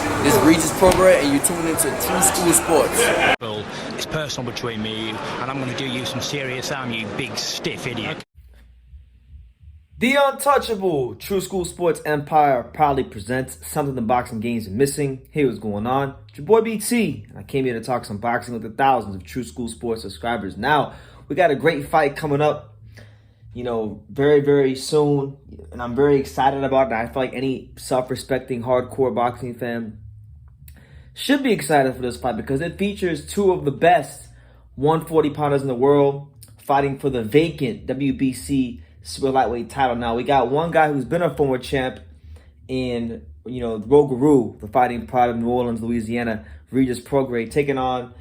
This is Regis Prograis, and you're tuning into True School Sports. It's personal between me and you, and I'm going to do you some serious harm, you big stiff idiot. The Untouchable True School Sports Empire proudly presents Something the Boxing Games are Missing. Hey, what's going on? It's your boy BT, and I came here to talk some boxing with the thousands of True School Sports subscribers. Now, we got a great fight coming up, very, very soon, and I'm very excited about it. I feel like any self-respecting hardcore boxing fan should be excited for this fight because it features two of the best 140-pounders in the world fighting for the vacant WBC super lightweight title. Now, we got one guy who's been a former champ in, Rougarou, the fighting pride of New Orleans, Louisiana, Regis Prograis, taking on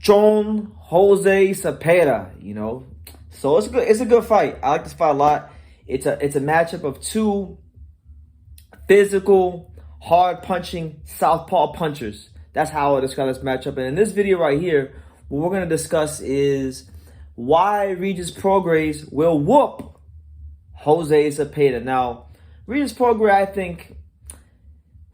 Jose Zepeda, So it's a good fight. I like this fight a lot. It's a matchup of two physical, hard-punching southpaw punchers. That's how I describe this matchup. And in this video right here, what we're going to discuss is why Regis Prograis will whoop Jose Zepeda. Now, Regis Prograis, I think,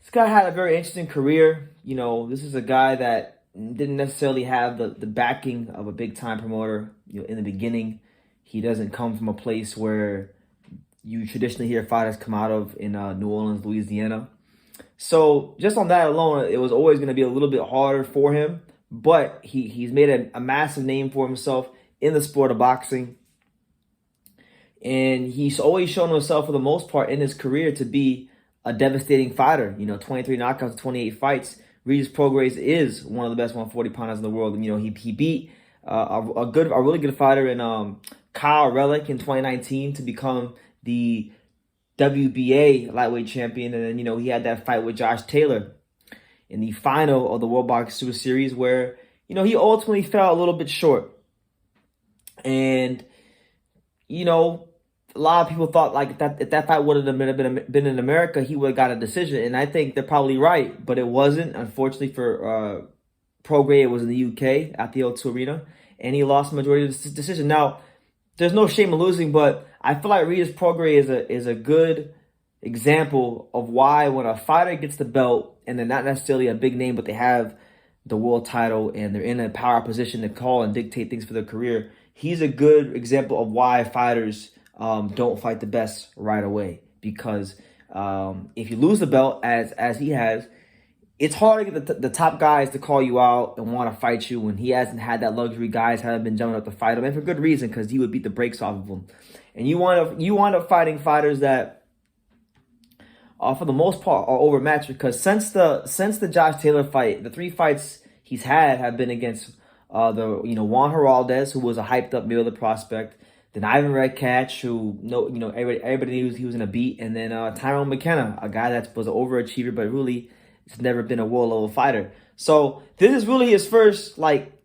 this guy had a very interesting career. This is a guy that didn't necessarily have the backing of a big-time promoter in the beginning. He doesn't come from a place where you traditionally hear fighters come out of in New Orleans, Louisiana. So just on that alone, it was always going to be a little bit harder for him. But he's made a massive name for himself in the sport of boxing. And he's always shown himself, for the most part, in his career to be a devastating fighter. 23 knockouts, 28 fights. Regis Prograis is one of the best 140-pounders in the world. And, he beat a really good fighter in Kyle Relic in 2019 to become the WBA lightweight champion. And then, he had that fight with Josh Taylor in the final of the World Boxing Super Series where, he ultimately fell a little bit short. And, a lot of people thought if that fight would have been in America, he would have got a decision. And I think they're probably right, but it wasn't. Unfortunately for Prograis, it was in the UK at the O2 Arena, and he lost the majority of the decision. Now, there's no shame in losing, but I feel like Regis Prograis is a good example of why when a fighter gets the belt and they're not necessarily a big name, but they have the world title and they're in a power position to call and dictate things for their career, he's a good example of why fighters don't fight the best right away. Because if you lose the belt, as he has, it's hard to get the top guys to call you out and want to fight you when he hasn't had that luxury. Guys haven't been jumping up to fight him, and for good reason, because he would beat the brakes off of him. And you wind up fighting fighters that, for the most part, are overmatched. Because since the Josh Taylor fight, the three fights he's had have been against Juan Heraldez, who was a hyped up middle prospect. Then Ivan Redkach, who everybody knew he was going to beat, and then Tyrone McKenna, a guy that was an overachiever, but really has never been a world level fighter. So this is really his first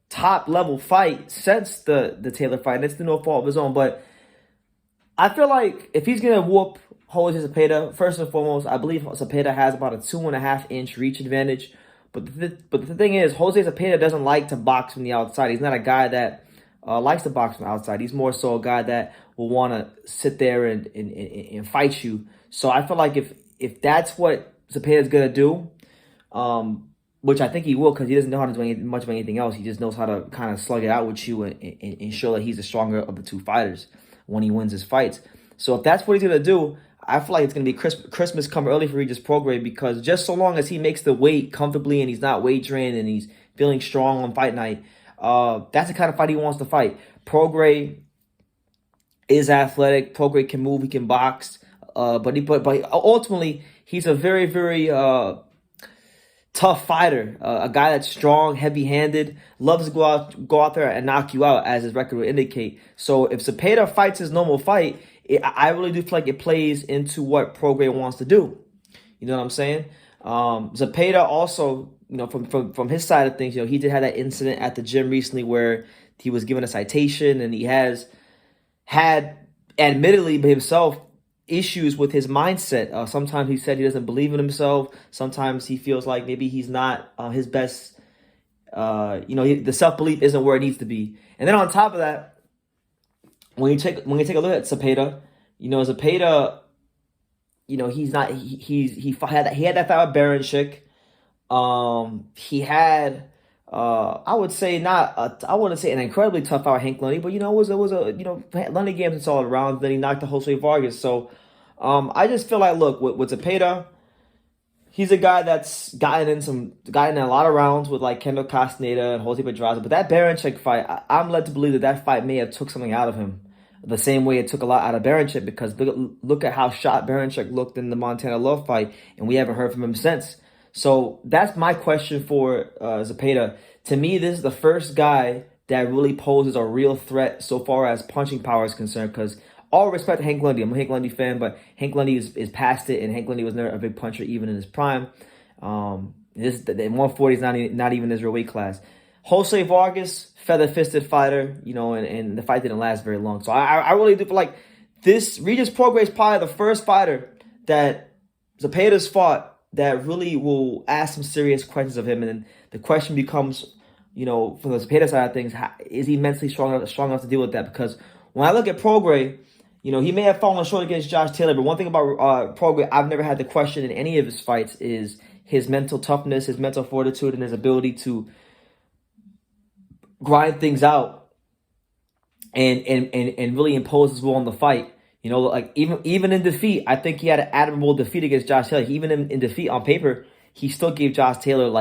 top level fight since the Taylor fight. And it's no fault of his own, but I feel like if he's going to whoop Jose Zepeda, first and foremost, I believe Zepeda has about a 2.5-inch reach advantage. But the thing is, Jose Zepeda doesn't like to box from the outside. He's not a guy that likes to box from the outside. He's more so a guy that will want to sit there and fight you. So I feel like if that's what Zepeda's going to do, which I think he will, because he doesn't know how to do much of anything else. He just knows how to kind of slug it out with you and show that he's the stronger of the two fighters when he wins his fights. So if that's what he's going to do, I feel like it's going to be Christmas come early for Regis Prograis, because just so long as he makes the weight comfortably and he's not weight drained and he's feeling strong on fight night, that's the kind of fight he wants to fight. Prograis is athletic. Prograis can move. He can box. But ultimately, he's a very, very tough fighter. A guy that's strong, heavy-handed, loves to go out there and knock you out, as his record would indicate. So if Zepeda fights his normal fight, I really do feel like it plays into what Prograis wants to do. You know what I'm saying? Zepeda also, from his side of things, he did have that incident at the gym recently where he was given a citation, and he has had, admittedly by himself, issues with his mindset. Sometimes he said he doesn't believe in himself. Sometimes he feels like maybe he's not his best. The self-belief isn't where it needs to be. And then on top of that, when you take a look at Zepeda, Zepeda, he had that fight with Baranchik. He had, I would say I wouldn't say an incredibly tough out Hank Lundy, but it was a Lundy games it's all around. Then he knocked the Jose Vargas. So, I just feel like look with Zepeda, he's a guy that's gotten in a lot of rounds with like Kendall Castaneda and Jose Pedraza. But that Baranchik fight, I'm led to believe that fight may have took something out of him, the same way it took a lot out of Baranchik, because look at how shot Baranchik looked in the Montana Love fight, and we haven't heard from him since. So that's my question for Zepeda. To me, this is the first guy that really poses a real threat so far as punching power is concerned. Because all respect to Hank Lundy, I'm a Hank Lundy fan, but Hank Lundy is past it, and Hank Lundy was never a big puncher even in his prime. The 140 is not even his real weight class. Jose Vargas, feather-fisted fighter, and the fight didn't last very long. So I really do feel like this Regis Prograis is probably the first fighter that Zepeda's fought that really will ask some serious questions of him. And then the question becomes, from the Zepeda side of things, is he mentally strong enough to deal with that? Because when I look at Prograis, he may have fallen short against Josh Taylor, but one thing about Prograis I've never had to question in any of his fights is his mental toughness, his mental fortitude, and his ability to grind things out and really impose his will on the fight. Like even in defeat, I think he had an admirable defeat against Josh Taylor. Even in defeat on paper, he still gave Josh Taylor's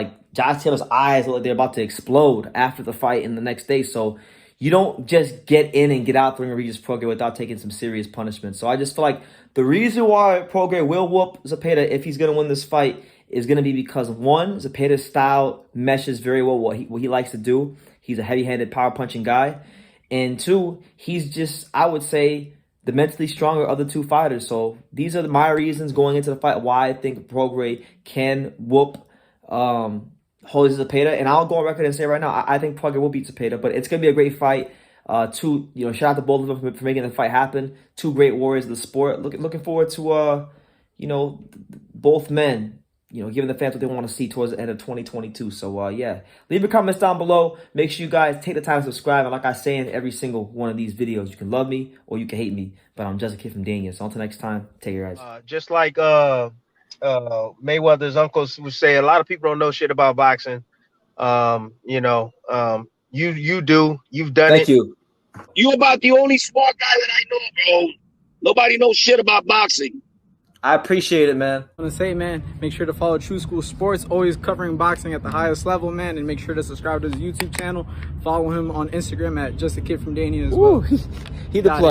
eyes look like they're about to explode after the fight and the next day. So you don't just get in and get out the ring of Regis Prograis without taking some serious punishment. So I just feel like the reason why Prograis will whoop Zepeda if he's going to win this fight is going to be because, one, Zepeda's style meshes very well what he likes to do. He's a heavy-handed power punching guy. And two, he's just, I would say, the mentally stronger of the two fighters. So these are my reasons going into the fight why I think Prograis can whoop Jose Zepeda. And I'll go on record and say right now, I think Prograis will beat Zepeda, but it's going to be a great fight. Shout out to both of them for making the fight happen. Two great warriors of the sport. Looking forward to, both men, giving the fans what they want to see towards the end of 2022. So, leave your comments down below. Make sure you guys take the time to subscribe. And like I say in every single one of these videos, you can love me or you can hate me. But I'm just a kid from Dania. So until next time, take care, guys. Just like Mayweather's uncles would say, a lot of people don't know shit about boxing. You do. You've done it. Thank you. You about the only smart guy that I know, bro. Nobody knows shit about boxing. I appreciate it, man. I want to say, man, make sure to follow True School Sports, always covering boxing at the highest level, man, and make sure to subscribe to his YouTube channel. Follow him on Instagram at Just a Kid from Dania as well. He the plug.